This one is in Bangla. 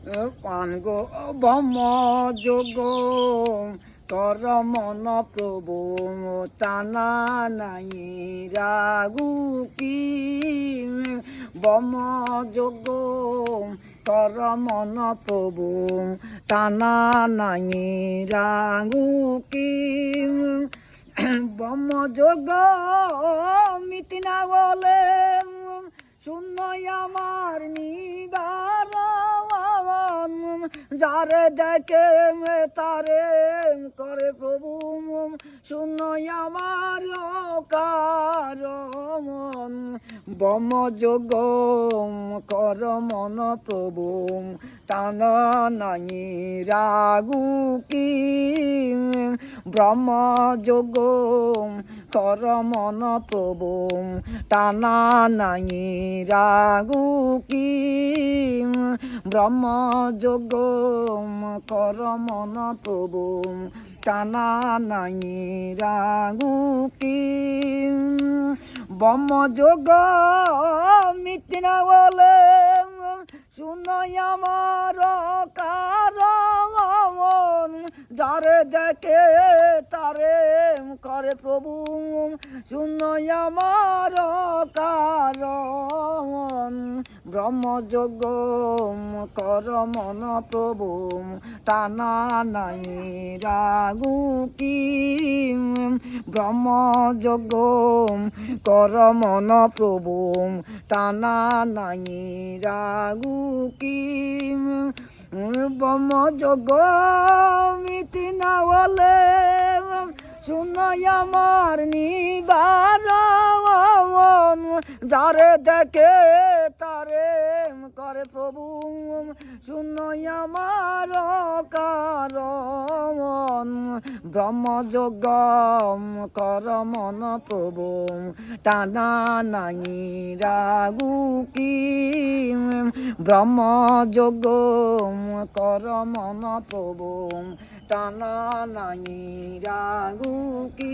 পান গো ব্রহ্ম যোগ কর মন প্রভু টানা নাই রাগু কি ব্রহ্ম যোগ কর মন প্রভু টানা নাই রাগু কি ব্রহ্ম যোগ মিতি না বলে শূন্য আমার নিগার যারে দেখে তারে করে প্রভু শূন্য আমার কারণ ব্রহ্ম যোগ কর মন প্রভু টান নাই রাগু কি ব্রহ্ম যোগ কর মন প্রভু টানা নাই রাগু কি ব্রহ্ম যোগ কর মন প্রভু টানা নাই রাগু কি ব্রহ্ম যোগ মিথ্যে না বলে শুনো আমার কারণ যারে দেখে তারে করে প্রভু শুনো আমার কারণ ব্রহ্মযোগ কর মন প্রভু টানা নাই রাগু কি ব্রহ্মযোগ কর মন প্রভু টানা নাই রাগু কি ব্রহ্মযোগ মিতি না বলে শুনো আমার নিবারণ যারে দেখে তারে করে প্রভু শুনো আমার কারণ ব্রহ্মযোগ কর মন প্রভু টানা নাই রাগু কি ব্রহ্মযোগ কর মন প্রভু টানা নাই রাগু কি